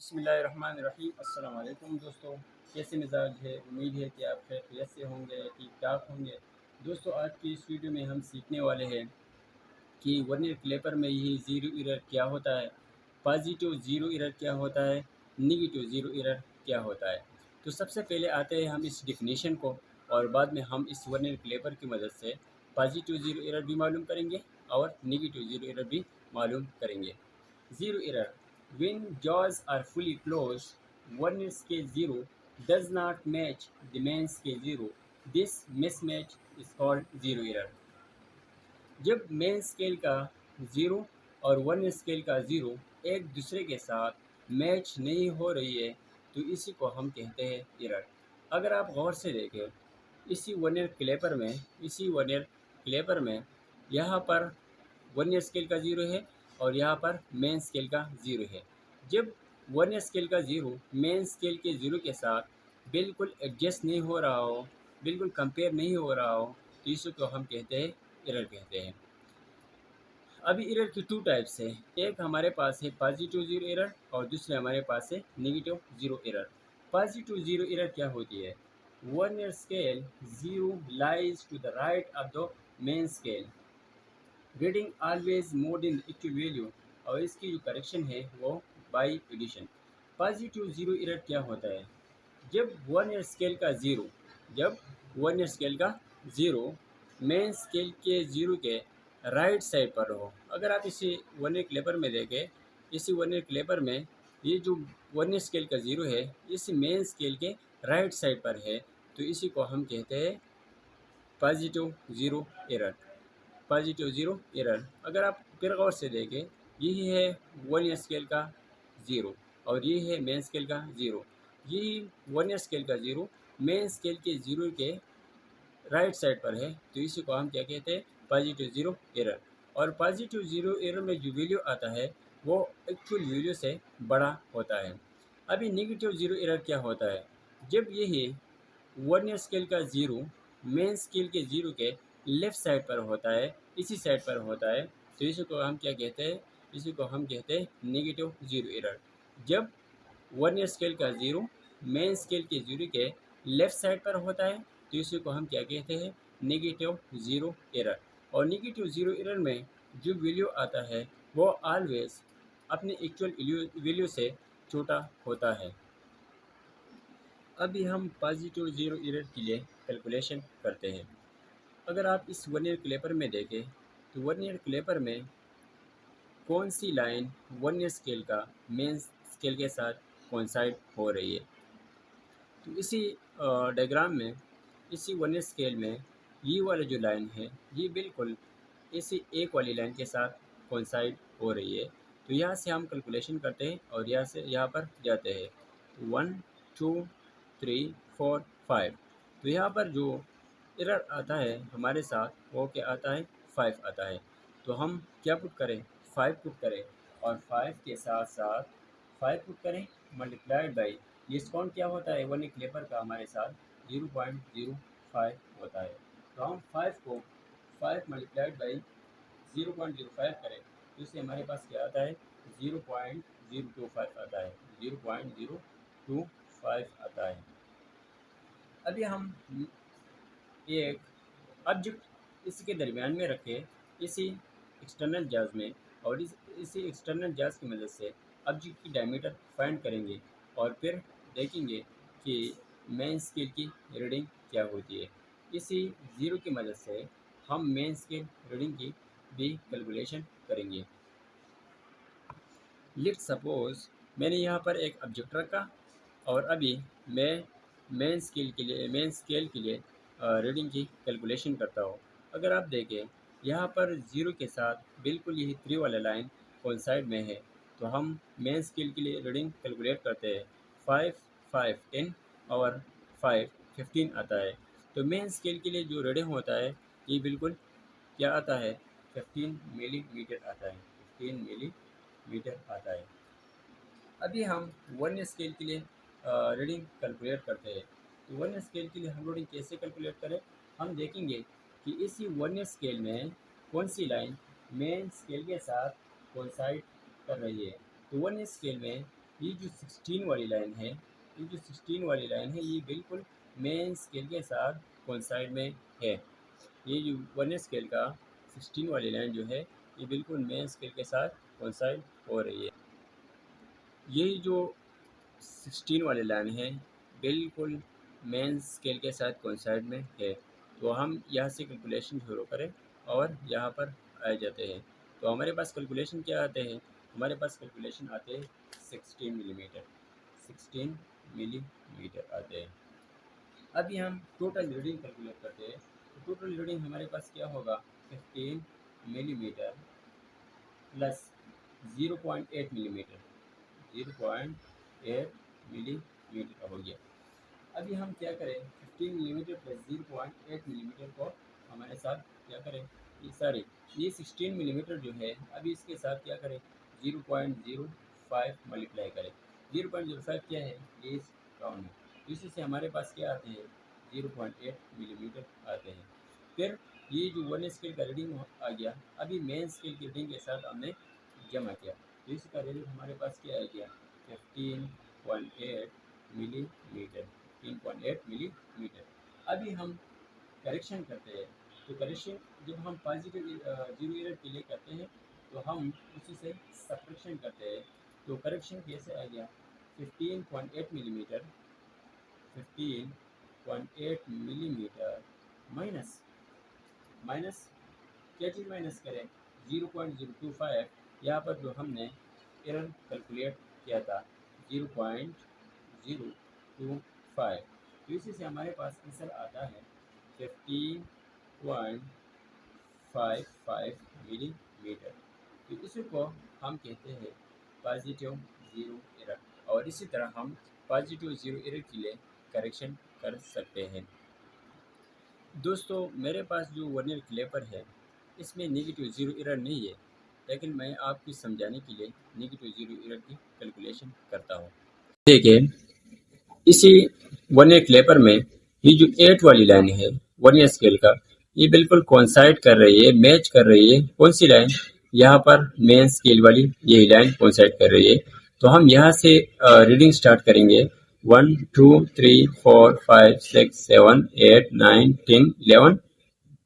बिस्मिल्लाहिर्रहमानिर्रहीम। अस्सलाम वालेकुम दोस्तों, कैसे मिजाज है? उम्मीद है कि आप खैरियत से होंगे, ठीक ठाक होंगे। दोस्तों, आज की इस वीडियो में हम सीखने वाले हैं कि वर्नियर क्लेपर में ये ज़ीरो एरर क्या होता है, पॉजिटिव ज़ीरो एरर क्या होता है, नेगेटिव ज़ीरो एरर क्या होता है। तो सबसे पहले आते हैं हम इस डिफिनीशन को, और बाद में हम इस वर्नियर क्लेपर की मदद से पॉजिटिव ज़ीरो एरर भी मालूम करेंगे और नेगेटिव ज़ीरो एरर भी मालूम करेंगे। Zero error. When jaws are fully closed, Warner scale 0 does not match the main scale 0. This mismatch is called zero error. जब मेन स्केल का ज़ीरो और वन स्केल का ज़ीरो एक दूसरे के साथ मैच नहीं हो रही है, तो इसी को हम कहते हैं एरर। अगर आप गौर से देखें, इसी वर्नियर क्लेपर में यहाँ पर वर्नियर स्केल का ज़ीरो है और यहाँ पर मेन स्केल का ज़ीरो है। जब वर्नियर स्केल का ज़ीरो मेन स्केल के ज़ीरो के साथ बिल्कुल एडजस्ट नहीं हो रहा हो, बिल्कुल कंपेयर नहीं हो रहा हो, तो इसी को हम कहते हैं एरर कहते हैं। अभी एरर की टू टाइप्स है, एक हमारे पास है पॉजिटिव ज़ीरो एरर और दूसरे हमारे पास है negative zero error. Positive zero error क्या होती है? Vernier scale zero lies to the right of the main scale, reading always mode in actual value, और इसकी जो करेक्शन है वो by addition. Positive zero error क्या होता है? जब वर्नियर स्केल का ज़ीरो जब वर्नियर स्केल का ज़ीरो मेन स्केल के ज़ीरो के राइट साइड पर हो। अगर आप इसी वर्नियर क्लेपर में देखें, इसी वर्नियर क्लेपर में ये जो वर्नियर स्केल का ज़ीरो है इस मेन स्केल के राइट साइड पर है, तो इसी को हम कहते हैं positive zero error. Positive zero error. अगर आप फिर गौर से देखें, यही है वर्नियर स्केल का ज़ीरो और ये है मेन स्केल का ज़ीरो। यही वर्नियर स्केल का ज़ीरो मेन स्केल के ज़ीरो के राइट साइड पर है, तो इसी को हम क्या कहते हैं? Positive zero error. और पॉजिटिव ज़ीरो एरर में जो वैल्यू आता है वो एक्चुअल वैल्यू से बड़ा होता है। अभी नेगेटिव ज़ीरो एरर क्या होता है? जब यही वर्नियर स्केल का ज़ीरो मेन स्केल के ज़ीरो के लेफ़्ट साइड पर होता है, इसी साइड पर होता है, तो इसी को हम क्या कहते हैं? इसी को हम कहते हैं नेगेटिव ज़ीरो एरर। जब वर्नियर स्केल का ज़ीरो मेन स्केल के ज़ीरो के लेफ़्ट साइड पर होता है, तो इसी को हम क्या कहते हैं? Negative zero error. और नेगेटिव ज़ीरो एरर में जो वैल्यू आता है वो ऑलवेज़ अपने एक्चुअल वैल्यू से छोटा होता है। अभी हम पॉजिटिव ज़ीरो एरर के लिए कैलकुलेशन करते हैं। अगर आप इस वर्नियर क्लेपर में देखें, तो वर्नियर क्लेपर में कौन सी लाइन वर्नियर स्केल का मेन स्केल के साथ कोइंसाइड हो रही है, तो इसी डायग्राम में, इसी वर्नियर स्केल में ये वाला जो लाइन है ये बिल्कुल इसी एक वाली लाइन के साथ कोइंसाइड हो रही है। तो यहाँ से हम कैलकुलेशन करते हैं और यहाँ से यहाँ पर जाते हैं 1 2 3 4 5। तो यहाँ पर जो एरर आता है हमारे साथ वो क्या आता है? 5 आता है। तो हम क्या पुट करें? 5 पुट करें, और 5 के साथ साथ 5 पुट करें मल्टीप्लाइड बाई डिस्काउंट क्या होता है वर्नियर क्लेपर का हमारे साथ? 0.05 होता है। तो हम 5 को 5 मल्टीप्लाइड बाई 0.05 करें, तो इससे हमारे पास क्या आता है? 0.025 आता है। 0.025 आता है। अभी हम एक ऑब्जेक्ट इसके दरमियान में रखें, इसी एक्सटर्नल जाज में, और इसी एक्सटर्नल जाज की मदद से ऑब्जेक्ट की डायमीटर फाइंड करेंगे और फिर देखेंगे कि मेन स्केल की रीडिंग क्या होती है। इसी ज़ीरो की मदद से हम मेन स्केल रीडिंग की भी कैलकुलेशन करेंगे। लेट्स सपोज मैंने यहाँ पर एक ऑब्जेक्ट रखा और अभी मैं मेन स्केल के लिए रीडिंग की कैलकुलेशन करता हूँ। अगर आप देखें, यहाँ पर ज़ीरो के साथ बिल्कुल यही थ्री वाला लाइन कोइंसाइड में है, तो हम मेन स्केल के लिए रीडिंग कैलकुलेट करते हैं। 5 5 10 और 5 15 आता है। तो मेन स्केल के लिए जो रीडिंग होता है ये बिल्कुल क्या आता है? 15 मिलीमीटर आता है। 15 मिलीमीटर आता है। अभी हम वन स्केल के लिए रीडिंग कैलकुलेट करते हैं। तो वन स्केल के लिए हम रीडिंग कैसे कैलकुलेट करें? हम देखेंगे कि इसी वन स्केल में कौन सी लाइन मेन स्केल के साथ कोइंसाइड कर रही है। तो वन स्केल में ये जो 16 वाली लाइन है, ये बिल्कुल मेन स्केल के साथ कोइंसाइड में है। ये जो वन स्केल का 16 वाली लाइन जो है, ये बिल्कुल मेन स्केल के साथ कोइंसाइड हो रही है। ये जो 16 वाली लाइन है बिल्कुल मेन स्केल के साथ कोइंसाइड में है। तो हम यहाँ से कैलकुलेशन शुरू करें और यहाँ पर आ जाते हैं। तो हमारे पास कैलकुलेशन क्या आते हैं? हमारे पास कैलकुलेशन आते हैं 16 मिलीमीटर आते हैं। अभी हम टोटल रीडिंग कैलकुलेट करते हैं। तो टोटल रीडिंग हमारे पास क्या होगा? 15 मिलीमीटर प्लस 0.8 मिलीमीटर, 0.8 मिलीमीटर हो गया। अभी हम क्या करें? 15 मिलीमीटर प्लस 0.8 मिलीमीटर को हमारे साथ क्या करें? ये 16 मिलीमीटर जो है, अभी इसके साथ क्या करें? 0.05 मल्टीप्लाई करें। 0.05 क्या है? ये राउंड है। इसी से हमारे पास क्या आते हैं? 0.8 मिलीमीटर आते हैं। फिर ये जो वन स्केल का रीडिंग आ गया, अभी मेन स्केल की रीडिंग के साथ हमने जमा किया, तो इसका रीडिंग हमारे पास क्या आ गया? 15.8 मिलीमीटर, 15.8 मिलीमीटर। अभी हम करेक्शन करते हैं। तो करेक्शन जब हम पॉजिटिव जीरो एरर के लिए करते हैं, तो हम उसी से सब्ट्रैक्शन करते हैं। तो करेक्शन कैसे आ गया? 15.8 मिलीमीटर, 15.8 मिलीमीटर माइनस क्या चीज़ माइनस करें? 0.025। यहाँ पर जो हमने एरर कैलकुलेट किया था 0.025, तो इसी से हमारे पास आंसर आता है 15.55 मिलीमीटर। तो इसी को हम कहते हैं पॉजिटिव ज़ीरो एरर, और इसी तरह हम पॉजिटिव ज़ीरो एरर के लिए करेक्शन कर सकते हैं। दोस्तों, मेरे पास जो वर्नियर कैलिपर है, इसमें नेगेटिव ज़ीरो एरर नहीं है, लेकिन मैं आपको समझाने के लिए नेगेटिव ज़ीरो एरर की कैलकुलेशन करता हूँ। देखिए, इसी वर्नियर कैलिपर में ये जो 8 वाली लाइन है वर्नियर स्केल का, ये बिल्कुल कोइंसाइड कर रही है, मैच कर रही है। कौन सी लाइन? यहाँ पर मेन स्केल वाली यही लाइन कोइंसाइड कर रही है। तो हम यहाँ से रीडिंग स्टार्ट करेंगे। 1 2 3 4 5 6 7 8 9 10 11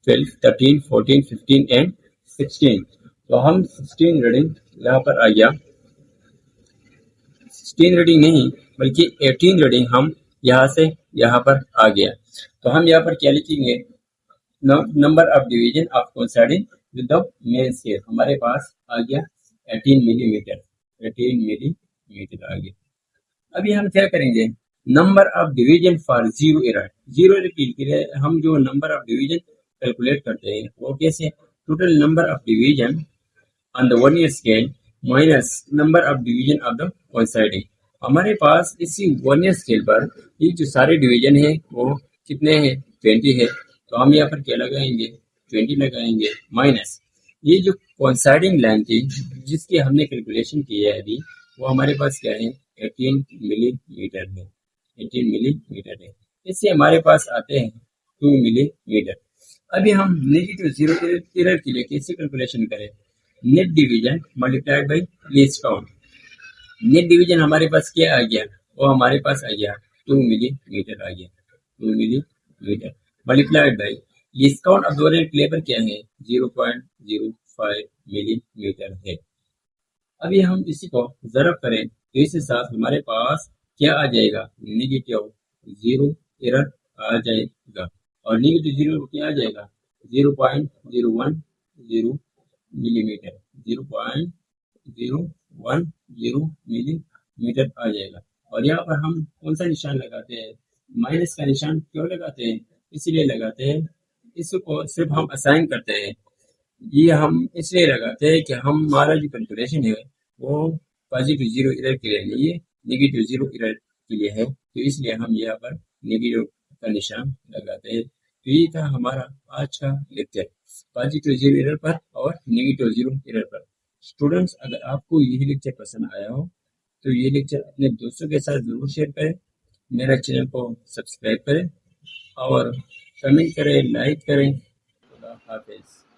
12 13 14 15 एंड 16। तो हम 16 रीडिंग यहाँ पर आ गया। 16 रीडिंग नहीं बल्कि 18 रीडिंग हम यहाँ से यहाँ पर आ गया। तो हम यहाँ पर क्या लिखेंगे? Number of division of coinciding with the main scale हमारे पास आ गया 18 मिलीमीटर, 18 मिलीमीटर आ गया। अभी हम क्या करेंगे? Number of division for zero error के लिए हम जो नंबर ऑफ डिवीजन कैलकुलेट करते हैं वो कैसे? Total number of division on the vernier scale minus number of division of the coinciding। हमारे पास इसी वर्नियर स्केल पर ये जो सारे डिवीजन है वो कितने हैं? 20 है। तो हम यहाँ पर क्या लगाएंगे? 20 लगाएंगे माइनस ये जो कोइंसाइडिंग लाइन थी जिसकी हमने कैलकुलेशन की है अभी, वो हमारे पास क्या है? 18 मिलीमीटर है, 18 मिलीमीटर है। इससे हमारे पास आते हैं 2 मिलीमीटर। अभी हम नेगेटिव जीरो एरर के लिए कैसे कैलकुलेशन करें? Net division multiplied by least count. Net division हमारे पास क्या आ गया? वो हमारे पास आ गया 2 मिलीमीटर आ गया, 2 millimetre multiplied by least count. अब दोनों लेबर क्या है? 0.05 मिलीमीटर है। अभी हम इसी को ज़रब करें तो इसके साथ हमारे पास क्या आ जाएगा? नेगेटिव जीरो एरर आ जाएगा, और नेगेटिव जीरो क्या आ जाएगा? 0.010 मिलीमीटर, 0.010 मिलीमीटर आ जाएगा। और यहाँ पर हम कौन सा निशान लगाते हैं? माइनस का निशान क्यों लगाते हैं? इसलिए लगाते हैं, इसको सिर्फ हम असाइन करते हैं। ये हम इसलिए लगाते हैं कि हमारा जो कैलकुलेशन है वो पॉजिटिव जीरो एरर के लिए नहीं है, नेगेटिव जीरो एरर के लिए है। तो इसलिए हम यहाँ पर नेगेटिव का निशान लगाते हैं। तो ये था हमारा आज का लेक्चर पॉजिटिव जीरो एरर पर और नेगेटिव जीरो एरर पर। स्टूडेंट्स, अगर आपको यही लेक्चर पसंद आया हो तो ये लेक्चर अपने दोस्तों के साथ जरूर शेयर करें, मेरा चैनल को सब्सक्राइब करें और कमेंट करें, लाइक करें। खुदा हाफिज़।